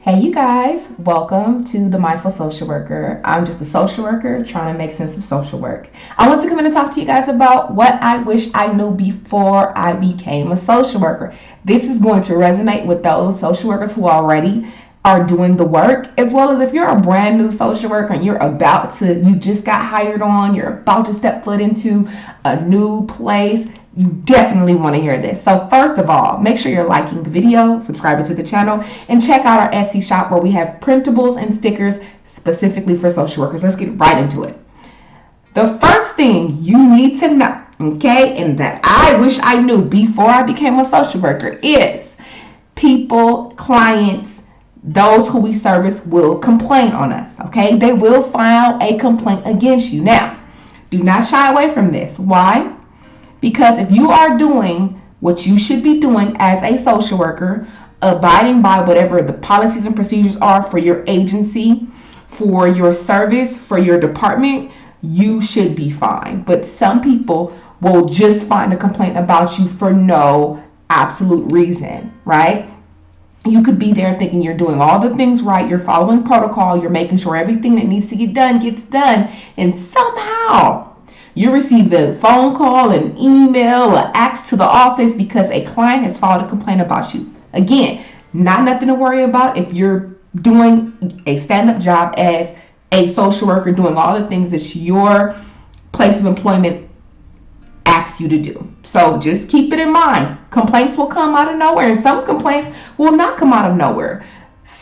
Hey, you guys, welcome to the Mindful Social Worker. I'm just a social worker trying to make sense of social work. I want to come in and talk to you guys about what I wish I knew before I became a social worker. This is going to resonate with those social workers who already are doing the work, as well as if you're a brand new social worker and you just got hired on, you're about to step foot into a new place. You definitely want to hear this. So first of all, make sure you're liking the video, subscribing to the channel, and check out our Etsy shop where we have printables and stickers specifically for social workers. Let's get right into it. The first thing you need to know, okay, and that I wish I knew before I became a social worker is people, clients, those who we service will complain on us, okay? They will file a complaint against you. Now, do not shy away from this. Why? Because if you are doing what you should be doing as a social worker, abiding by whatever the policies and procedures are for your agency, for your service, for your department, you should be fine. But some people will just find a complaint about you for no absolute reason, right? You could be there thinking you're doing all the things right, you're following protocol, you're making sure everything that needs to get done gets done, and somehow you receive a phone call, an email, or ask to the office because a client has filed a complaint about you. Again, nothing to worry about if you're doing a stand-up job as a social worker, doing all the things that your place of employment asks you to do. So just keep it in mind. Complaints will come out of nowhere, and some complaints will not come out of nowhere.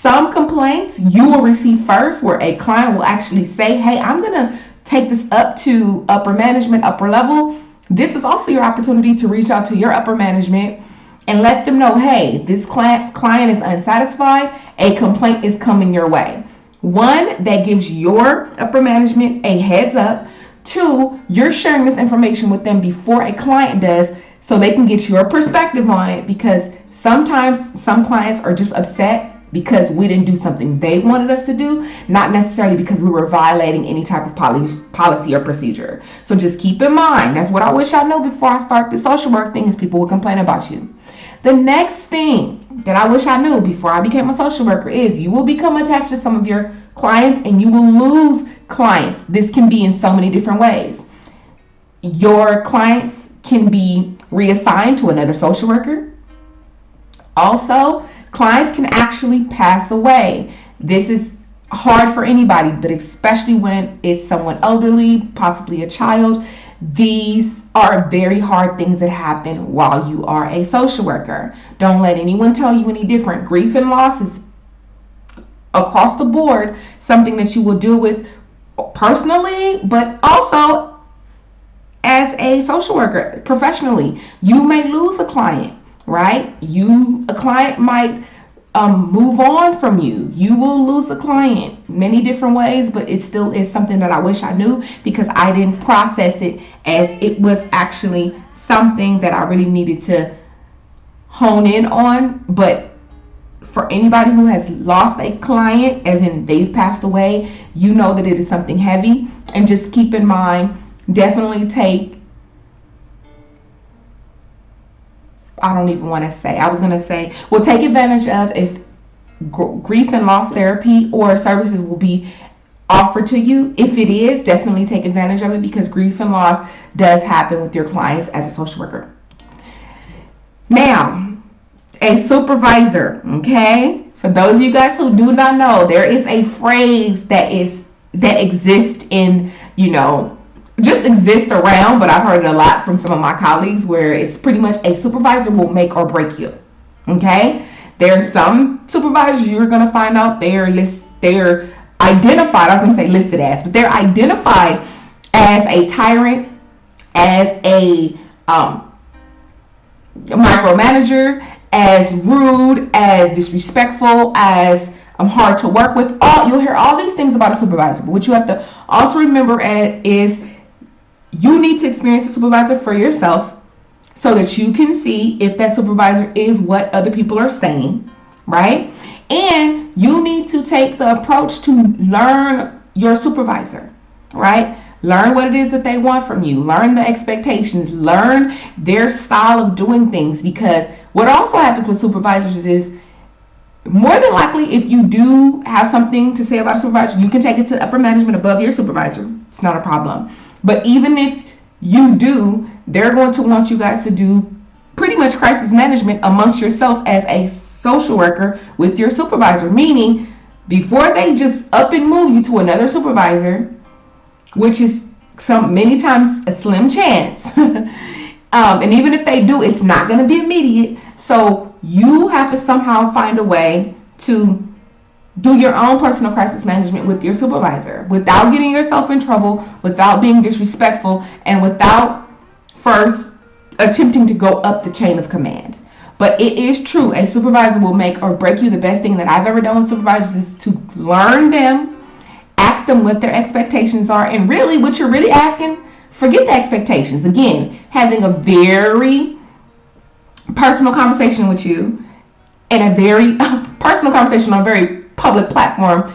Some complaints you will receive first, where a client will actually say, hey, I'm going to take this up to upper management, upper level. This is also your opportunity to reach out to your upper management and let them know, hey, this client is unsatisfied. A complaint is coming your way. One, that gives your upper management a heads up. Two, you're sharing this information with them before a client does so they can get your perspective on it, because sometimes some clients are just upset because we didn't do something they wanted us to do, not necessarily because we were violating any type of policy or procedure. So just keep in mind, that's what I wish I knew before I start the social work thing, is people will complain about you. The next thing that I wish I knew before I became a social worker is you will become attached to some of your clients and you will lose clients. This can be in so many different ways. Your clients can be reassigned to another social worker. Also, clients can actually pass away. This is hard for anybody, but especially when it's someone elderly, possibly a child. These are very hard things that happen while you are a social worker. Don't let anyone tell you any different. Grief and loss is across the board something that you will deal with personally, but also as a social worker professionally. You may lose a client, right? A client might move on from you. You will lose a client many different ways, but it still is something that I wish I knew because I didn't process it as it was actually something that I really needed to hone in on. But for anybody who has lost a client, as in they've passed away, you know that it is something heavy. And just keep in mind, definitely take, I don't even want to say, I was going to say, well, take advantage of if grief and loss therapy or services will be offered to you. If it is, definitely take advantage of it, because grief and loss does happen with your clients as a social worker. Now, a supervisor, okay? For those of you guys who do not know, there is a phrase that exists in, just exist around, but I've heard it a lot from some of my colleagues, where it's pretty much a supervisor will make or break you. Okay? There's some supervisors you're gonna find out they're identified, I was gonna say listed as, but they're identified as a tyrant, as a micromanager, as rude, as disrespectful, as hard to work with. You'll hear all these things about a supervisor, but what you have to also remember is you need to experience the supervisor for yourself so that you can see if that supervisor is what other people are saying, right? And you need to take the approach to learn your supervisor, right? Learn what it is that they want from you. Learn the expectations. Learn their style of doing things, because what also happens with supervisors is more than likely, if you do have something to say about a supervisor, you can take it to upper management above your supervisor. It's not a problem. But even if you do, they're going to want you guys to do pretty much crisis management amongst yourself as a social worker with your supervisor. Meaning, before they just up and move you to another supervisor, which is many times a slim chance. And even if they do, it's not going to be immediate. So you have to somehow find a way to do your own personal crisis management with your supervisor without getting yourself in trouble, without being disrespectful, and without first attempting to go up the chain of command. But it is true, a supervisor will make or break you. The best thing that I've ever done with supervisors is to learn them, ask them what their expectations are, and really what you're really asking, forget the expectations. Again, having a very personal conversation with you and a very personal conversation on a very public platform.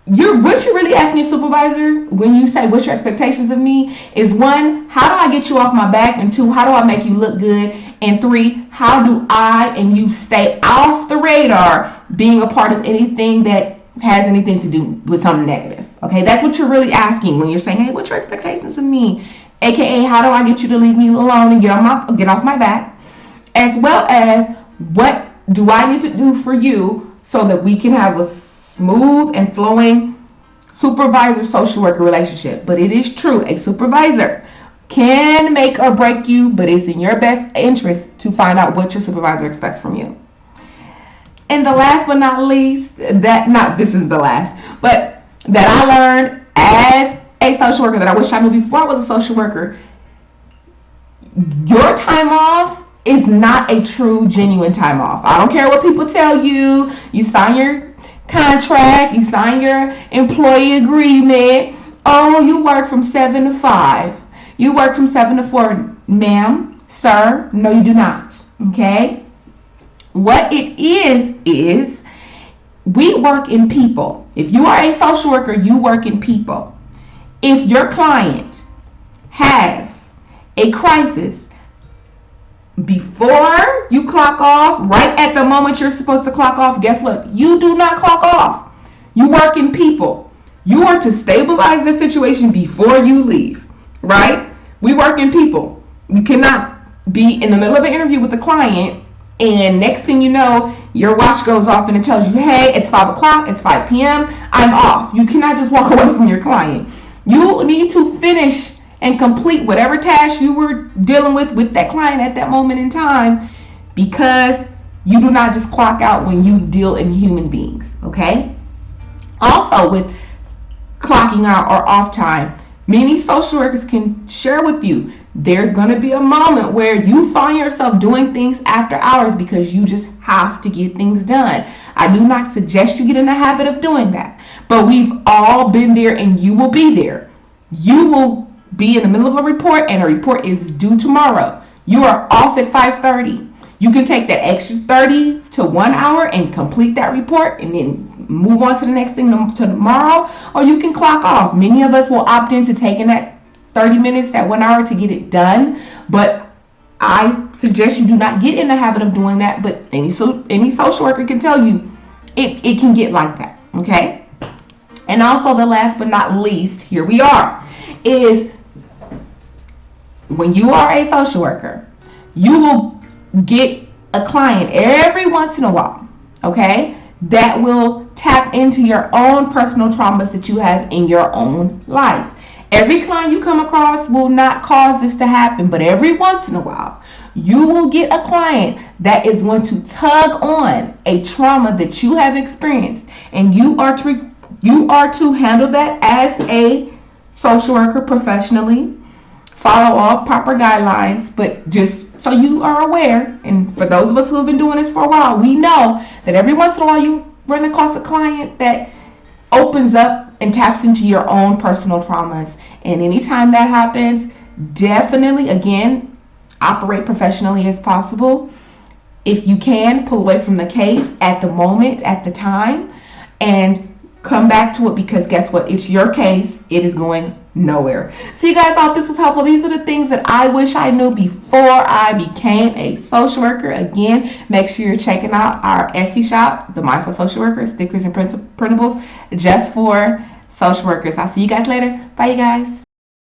What you're really asking your supervisor when you say what's your expectations of me is, one, how do I get you off my back? And two, how do I make you look good? And three, how do I and you stay off the radar being a part of anything that has anything to do with something negative? Okay, that's what you're really asking when you're saying, hey, what's your expectations of me? AKA, how do I get you to leave me alone and get off my back? As well as, what do I need to do for you so that we can have a smooth and flowing supervisor social worker relationship? But it is true, a supervisor can make or break you, but it's in your best interest to find out what your supervisor expects from you. And the last but not least, this is the last, but that I learned as a social worker that I wish I knew before I was a social worker, your time off is not a true, genuine time off. I don't care what people tell you. You sign your contract, you sign your employee agreement. Oh, you work from 7 to 5. You work from 7 to 4. Ma'am, sir, no you do not. Okay? What it is we work in people. If you are a social worker, you work in people. If your client has a crisis before you clock off, right at the moment you're supposed to clock off, guess what? You do not clock off. You work in people. You are to stabilize the situation before you leave, right? We work in people. You cannot be in the middle of an interview with the client and next thing you know, your watch goes off and it tells you, hey, it's 5 o'clock, it's 5 p.m., I'm off. You cannot just walk away from your client. You need to finish and complete whatever task you were dealing with that client at that moment in time, because you do not just clock out when you deal in human beings, okay? Also, with clocking out or off time, many social workers can share with you there's going to be a moment where you find yourself doing things after hours because you just have to get things done. I do not suggest you get in the habit of doing that, but we've all been there and you will be there. You will be in the middle of a report and a report is due tomorrow. You are off at 5:30. You can take that extra 30 to 1 hour and complete that report and then move on to the next thing to tomorrow, or you can clock off. Many of us will opt into taking that 30 minutes, that 1 hour to get it done, but I suggest you do not get in the habit of doing that. But any social worker can tell you it can get like that, okay? And also, the last but not least, here we are, is when you are a social worker, you will get a client every once in a while, okay, that will tap into your own personal traumas that you have in your own life. Every client you come across will not cause this to happen, but every once in a while, you will get a client that is going to tug on a trauma that you have experienced, and you are to handle that as a social worker professionally, follow all proper guidelines, but just so you are aware, and for those of us who have been doing this for a while, we know that every once in a while you run across a client that opens up and taps into your own personal traumas. And anytime that happens, definitely, again, operate professionally as possible. If you can, pull away from the case at the moment, at the time, and come back to it, because guess what? It's your case. It is going nowhere. So you guys thought this was helpful. These are the things that I wish I knew before I became a social worker. Again, make sure you're checking out our Etsy shop, The Mindful Social Worker, Stickers and Printables, just for social workers. I'll see you guys later. Bye, you guys.